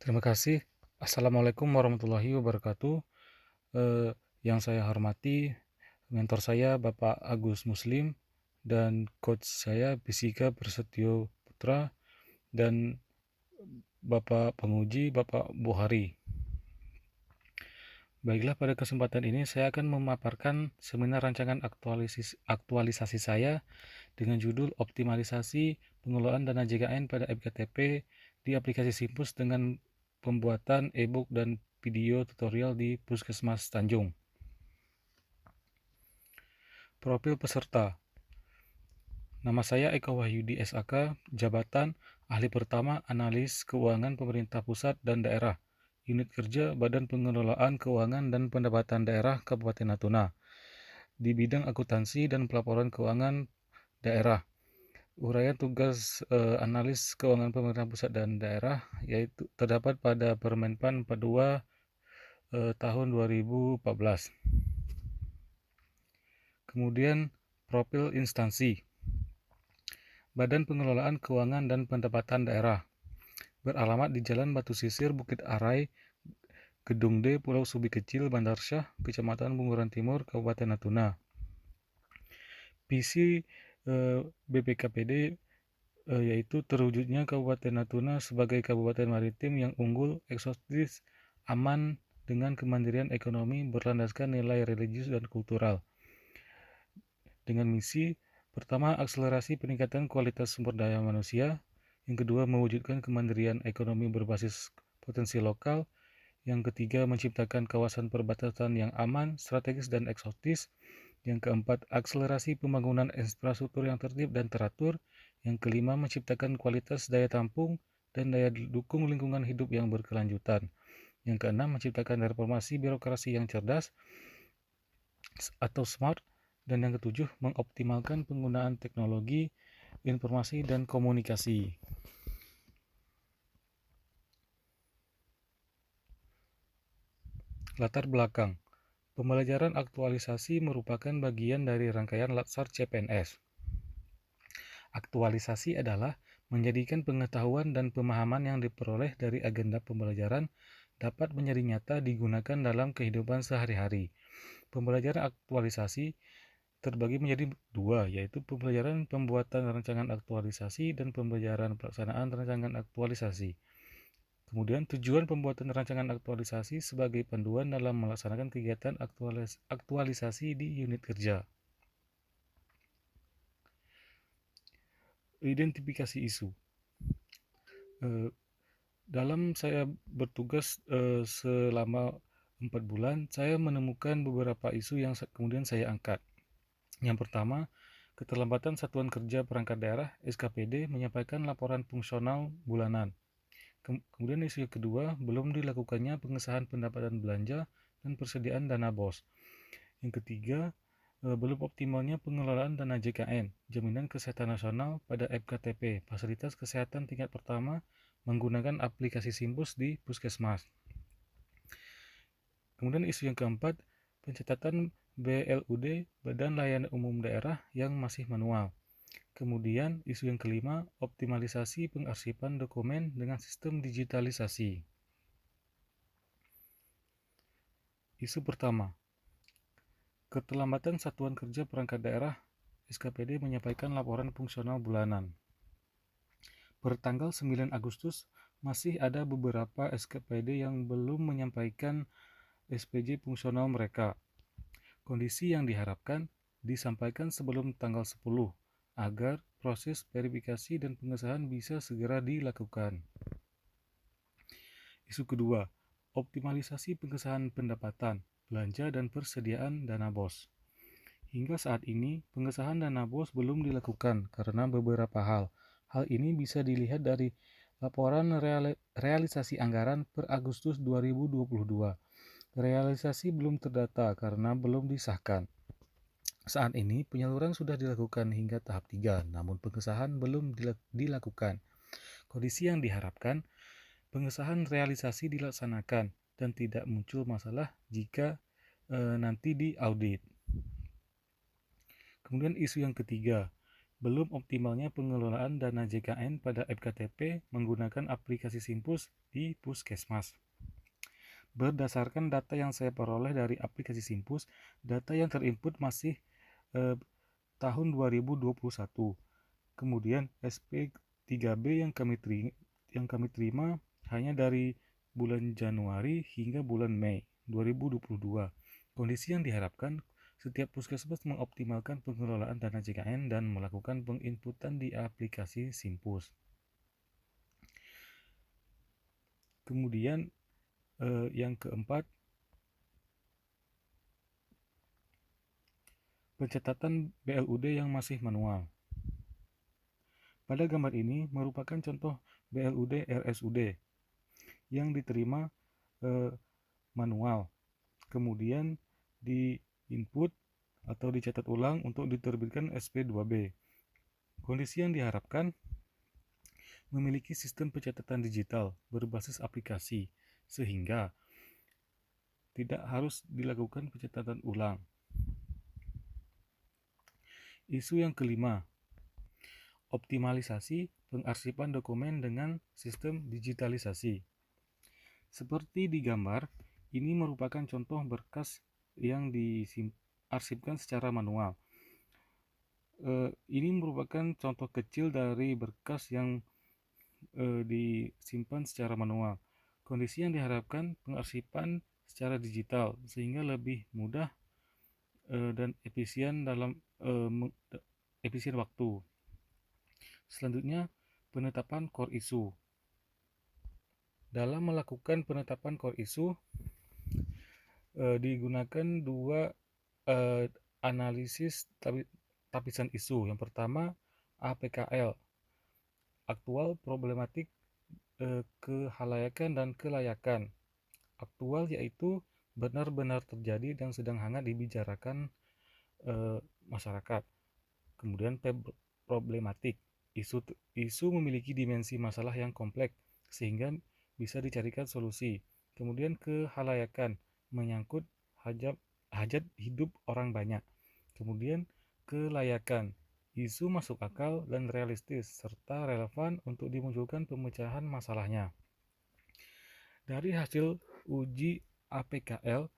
Terima kasih. Assalamualaikum warahmatullahi wabarakatuh. Yang saya hormati, mentor saya Bapak Agus Muslim dan coach saya Bisika Prasetyo Putra dan Bapak penguji Bapak Buhari. Baiklah, pada kesempatan ini saya akan memaparkan seminar rancangan aktualisasi saya dengan judul Optimalisasi Pengelolaan Dana JKN pada FKTP di aplikasi Simpus dengan pembuatan e-book dan video tutorial di Puskesmas Tanjung. Profil peserta. Nama saya Eko Wahyudi SAK, jabatan Ahli Pertama Analis Keuangan Pemerintah Pusat dan Daerah, Unit Kerja Badan Pengelolaan Keuangan dan Pendapatan Daerah Kabupaten Natuna, di bidang akuntansi dan pelaporan keuangan daerah. Uraian tugas analis keuangan pemerintah pusat dan daerah yaitu terdapat pada Permenpan 42 tahun 2014. Kemudian profil instansi. Badan Pengelolaan Keuangan dan Pendapatan Daerah. Beralamat di Jalan Batu Sisir, Bukit Arai, Gedung D, Pulau Subi Kecil, Bandar Syah, Kecamatan Bunguran Timur, Kabupaten Natuna. Visi BPKPD yaitu terwujudnya Kabupaten Natuna sebagai kabupaten maritim yang unggul, eksotis, aman, dengan kemandirian ekonomi berlandaskan nilai religius dan kultural. Dengan misi, pertama, akselerasi peningkatan kualitas sumber daya manusia. Yang kedua, mewujudkan kemandirian ekonomi berbasis potensi lokal. Yang ketiga, menciptakan kawasan perbatasan yang aman, strategis, dan eksotis. Yang keempat, akselerasi pembangunan infrastruktur yang tertib dan teratur. Yang kelima, menciptakan kualitas daya tampung dan daya dukung lingkungan hidup yang berkelanjutan. Yang keenam, menciptakan reformasi birokrasi yang cerdas atau smart. Dan yang ketujuh, mengoptimalkan penggunaan teknologi, informasi, dan komunikasi. Latar belakang. Pembelajaran aktualisasi merupakan bagian dari rangkaian Latsar CPNS. Aktualisasi adalah menjadikan pengetahuan dan pemahaman yang diperoleh dari agenda pembelajaran dapat menjadi nyata digunakan dalam kehidupan sehari-hari. Pembelajaran aktualisasi terbagi menjadi dua, yaitu pembelajaran pembuatan rancangan aktualisasi dan pembelajaran pelaksanaan rancangan aktualisasi. Kemudian tujuan pembuatan rancangan aktualisasi sebagai panduan dalam melaksanakan kegiatan aktualisasi di unit kerja. Identifikasi isu. Dalam saya bertugas selama 4 bulan, saya menemukan beberapa isu yang kemudian saya angkat. Yang pertama, keterlambatan Satuan Kerja Perangkat Daerah (SKPD) menyampaikan laporan fungsional bulanan. Kemudian isu kedua, belum dilakukannya pengesahan pendapatan belanja dan persediaan dana BOS. Yang ketiga, belum optimalnya pengelolaan dana JKN, Jaminan Kesehatan Nasional, pada FKTP, fasilitas kesehatan tingkat pertama, menggunakan aplikasi Simpus di Puskesmas. Kemudian isu yang keempat, pencatatan BLUD, Badan Layanan Umum Daerah, yang masih manual. Kemudian isu yang kelima, optimalisasi pengarsipan dokumen dengan sistem digitalisasi. Isu pertama, keterlambatan Satuan Kerja Perangkat Daerah (SKPD) menyampaikan laporan fungsional bulanan. Pertanggal 9 Agustus, masih ada beberapa SKPD yang belum menyampaikan SPJ fungsional mereka. Kondisi yang diharapkan disampaikan sebelum tanggal 10 agar proses verifikasi dan pengesahan bisa segera dilakukan. Isu kedua, optimalisasi pengesahan pendapatan, belanja, dan persediaan dana BOS. Hingga saat ini, pengesahan dana BOS belum dilakukan karena beberapa hal. Hal ini bisa dilihat dari laporan realisasi anggaran per Agustus 2022. Realisasi belum terdata karena belum disahkan. Saat ini penyaluran sudah dilakukan hingga tahap 3, namun pengesahan belum dilakukan. Kondisi yang diharapkan, pengesahan realisasi dilaksanakan dan tidak muncul masalah jika nanti diaudit. Kemudian isu yang ketiga, belum optimalnya pengelolaan dana JKN pada FKTP menggunakan aplikasi Simpus di Puskesmas. Berdasarkan data yang saya peroleh dari aplikasi Simpus, data yang terinput masih tahun 2021. Kemudian SP3B yang kami terima hanya dari bulan Januari hingga bulan Mei 2022. Kondisi yang diharapkan, setiap puskesmas mengoptimalkan pengelolaan dana JKN dan melakukan penginputan di aplikasi Simpus. Kemudian yang keempat, pencatatan BLUD yang masih manual. Pada gambar ini merupakan contoh BLUD RSUD yang diterima manual, kemudian di input atau dicatat ulang untuk diterbitkan SP2B. Kondisi yang diharapkan, memiliki sistem pencatatan digital berbasis aplikasi, sehingga tidak harus dilakukan pencatatan ulang. Isu yang kelima, optimalisasi pengarsipan dokumen dengan sistem digitalisasi. Seperti di gambar, ini merupakan contoh berkas yang diarsipkan secara manual. Ini merupakan contoh kecil dari berkas yang disimpan secara manual. Kondisi yang diharapkan, pengarsipan secara digital sehingga lebih mudah dan efisien dalam efisien waktu. Selanjutnya, penetapan core issue. Dalam melakukan penetapan core issue digunakan dua analisis tapisan isu. Yang pertama, APKL, aktual, problematik, kehalayakan dan kelayakan. Aktual yaitu benar-benar terjadi dan sedang hangat dibicarakan masyarakat. Kemudian problematik, isu memiliki dimensi masalah yang kompleks sehingga bisa dicarikan solusi. Kemudian kehalayakan, menyangkut hajat hidup orang banyak. Kemudian kelayakan, isu masuk akal dan realistis serta relevan untuk dimunculkan pemecahan masalahnya. Dari hasil uji APKL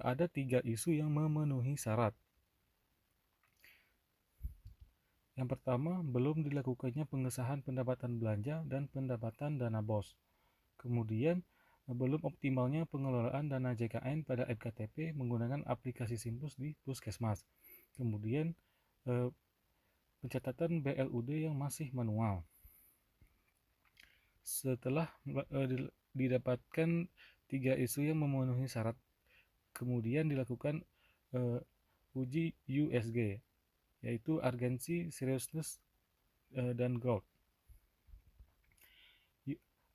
ada 3 isu yang memenuhi syarat. Yang pertama, belum dilakukannya pengesahan pendapatan belanja dan pendapatan dana BOS. Kemudian, belum optimalnya pengelolaan dana JKN pada FKTP menggunakan aplikasi Simpus di Puskesmas. Kemudian, pencatatan BLUD yang masih manual. Setelah didapatkan 3 isu yang memenuhi syarat, kemudian dilakukan uji USG, yaitu urgency, seriousness, dan growth.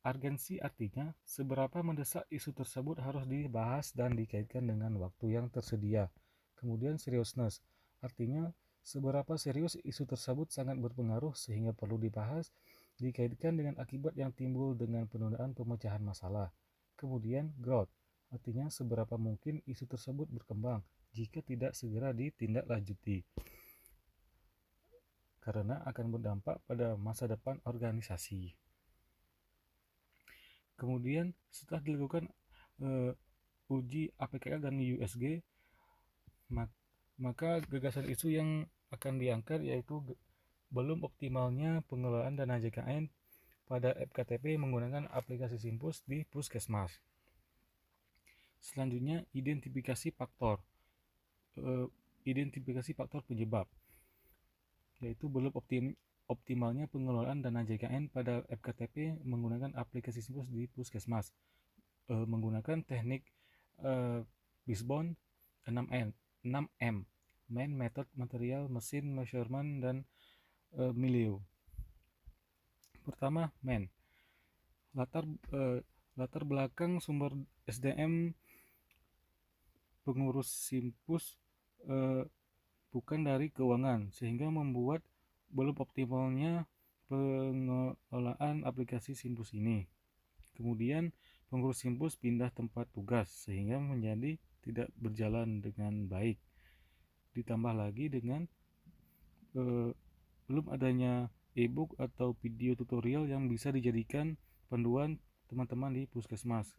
Urgensi artinya seberapa mendesak isu tersebut harus dibahas dan dikaitkan dengan waktu yang tersedia. Kemudian seriousness artinya seberapa serius isu tersebut sangat berpengaruh sehingga perlu dibahas, dikaitkan dengan akibat yang timbul dengan penundaan pemecahan masalah. Kemudian growth artinya seberapa mungkin isu tersebut berkembang jika tidak segera ditindaklanjuti, karena akan berdampak pada masa depan organisasi. Kemudian setelah dilakukan uji APKL dan USG, maka gagasan isu yang akan diangkat yaitu belum optimalnya pengelolaan dana JKN pada FKTP menggunakan aplikasi Simpus di Puskesmas. Selanjutnya, identifikasi faktor penyebab, yaitu belum optimalnya pengelolaan dana JKN pada FKTP menggunakan aplikasi Simpus di Puskesmas menggunakan teknik Bisbon 6M, main, method, material, mesin, measurement, dan milieu. Pertama, main. Latar belakang sumber SDM pengurus Simpus bukan dari keuangan, sehingga membuat belum optimalnya pengelolaan aplikasi Simpus ini. Kemudian pengurus Simpus pindah tempat tugas sehingga menjadi tidak berjalan dengan baik. Ditambah lagi dengan belum adanya e-book atau video tutorial yang bisa dijadikan panduan teman-teman di puskesmas.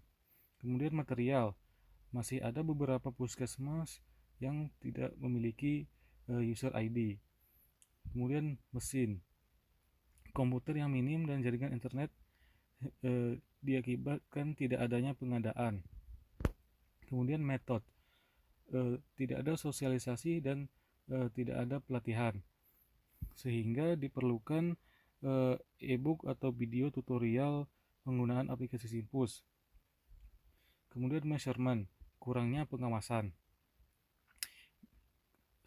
Kemudian material, masih ada beberapa puskesmas yang tidak memiliki user ID. Kemudian mesin, komputer yang minim dan jaringan internet diakibatkan tidak adanya pengadaan. Kemudian metode, tidak ada sosialisasi dan tidak ada pelatihan, sehingga diperlukan e-book atau video tutorial penggunaan aplikasi Simpus. Kemudian measurement, kurangnya pengawasan.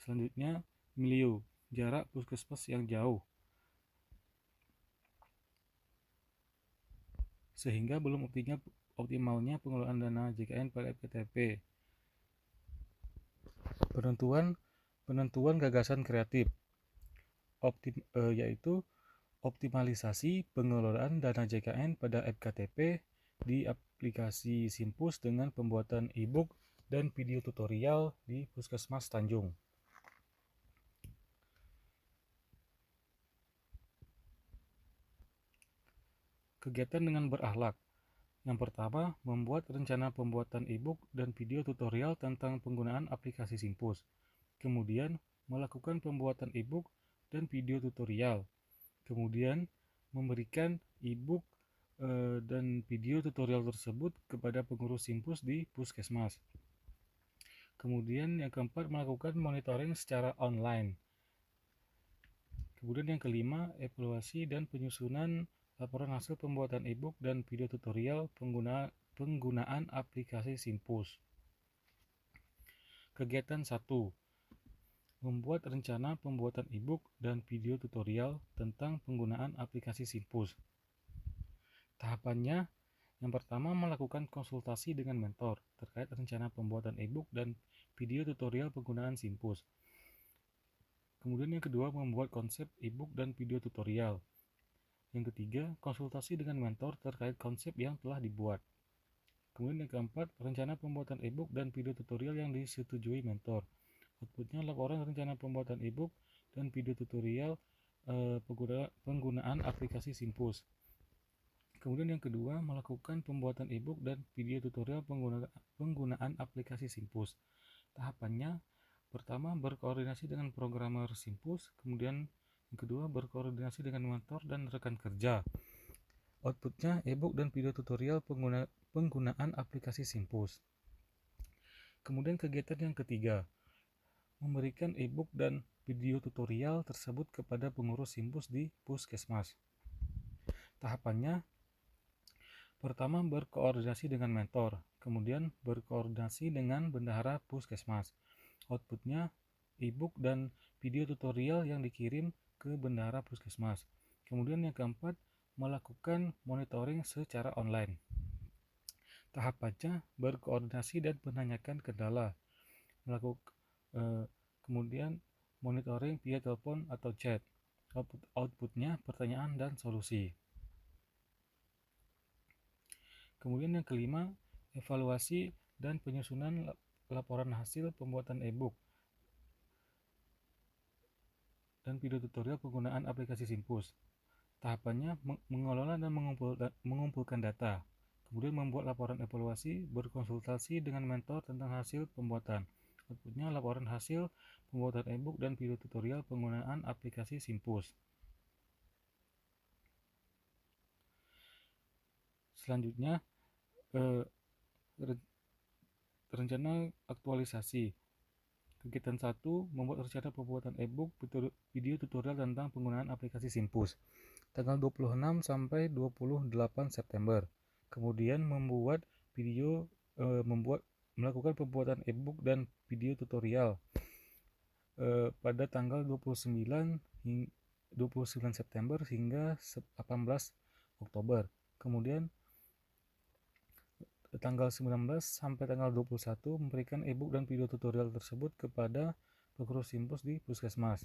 Selanjutnya milieu, jarak puskesmas yang jauh, sehingga belum optimalnya pengelolaan dana JKN pada FKTP. Penentuan gagasan kreatif, yaitu optimalisasi pengelolaan dana JKN pada FKTP di aplikasi Simpus dengan pembuatan e-book dan video tutorial di Puskesmas Tanjung. Kegiatan dengan berakhlak. Yang pertama, membuat rencana pembuatan e-book dan video tutorial tentang penggunaan aplikasi Simpus. Kemudian, melakukan pembuatan e-book dan video tutorial. Kemudian, memberikan e-book dan video tutorial tersebut kepada pengurus Simpus di Puskesmas. Kemudian yang keempat, melakukan monitoring secara online. Kemudian yang kelima, evaluasi dan penyusunan laporan hasil pembuatan e-book dan video tutorial penggunaan aplikasi Simpus. Kegiatan 1. Membuat rencana pembuatan e-book dan video tutorial tentang penggunaan aplikasi Simpus. Tahapannya, yang pertama melakukan konsultasi dengan mentor terkait rencana pembuatan e-book dan video tutorial penggunaan Simpus. Kemudian yang kedua, membuat konsep e-book dan video tutorial. Yang ketiga, konsultasi dengan mentor terkait konsep yang telah dibuat. Kemudian yang keempat, rencana pembuatan e-book dan video tutorial yang disetujui mentor. Outputnya laporan rencana pembuatan e-book dan video tutorial penggunaan aplikasi Simpus. Kemudian yang kedua, melakukan pembuatan e-book dan video tutorial penggunaan aplikasi Simpus. Tahapannya, pertama berkoordinasi dengan programmer Simpus, kemudian yang kedua berkoordinasi dengan mentor dan rekan kerja. Outputnya e-book dan video tutorial penggunaan aplikasi Simpus. Kemudian kegiatan yang ketiga, memberikan e-book dan video tutorial tersebut kepada pengurus Simpus di Puskesmas. Tahapannya, pertama berkoordinasi dengan mentor, kemudian berkoordinasi dengan bendahara Puskesmas. Outputnya e-book dan video tutorial yang dikirim ke bendahara Puskesmas. Kemudian yang keempat, melakukan monitoring secara online. Tahapannya berkoordinasi dan menanyakan kendala. Kemudian monitoring via telepon atau chat. Outputnya pertanyaan dan solusi. Kemudian yang kelima, evaluasi dan penyusunan laporan hasil pembuatan e-book dan video tutorial penggunaan aplikasi Simpus. Tahapannya mengelola dan mengumpulkan data, kemudian membuat laporan evaluasi, berkonsultasi dengan mentor tentang hasil pembuatan. Outputnya laporan hasil pembuatan e-book dan video tutorial penggunaan aplikasi Simpus. Selanjutnya, rencana aktualisasi. Kegiatan 1, membuat rencana pembuatan e-book video tutorial tentang penggunaan aplikasi Simpus. Tanggal 26 sampai 28 September. Kemudian melakukan pembuatan e-book dan video tutorial pada tanggal 29 September hingga 18 Oktober. Kemudian tanggal 19 sampai tanggal 21 memberikan e-book dan video tutorial tersebut kepada pengurus Simpus di Puskesmas.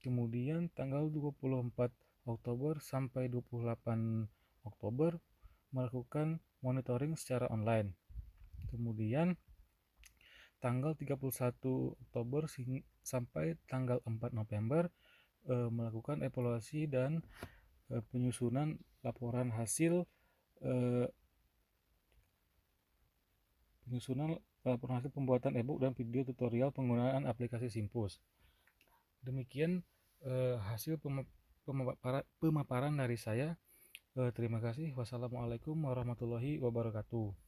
Kemudian tanggal 24 Oktober sampai 28 Oktober melakukan monitoring secara online. Kemudian tanggal 31 Oktober sampai tanggal 4 November melakukan evaluasi dan penyusunan laporan hasil pembuatan e-book dan video tutorial penggunaan aplikasi Simpus. Demikian hasil pemaparan dari saya. Terima kasih. Wassalamualaikum warahmatullahi wabarakatuh.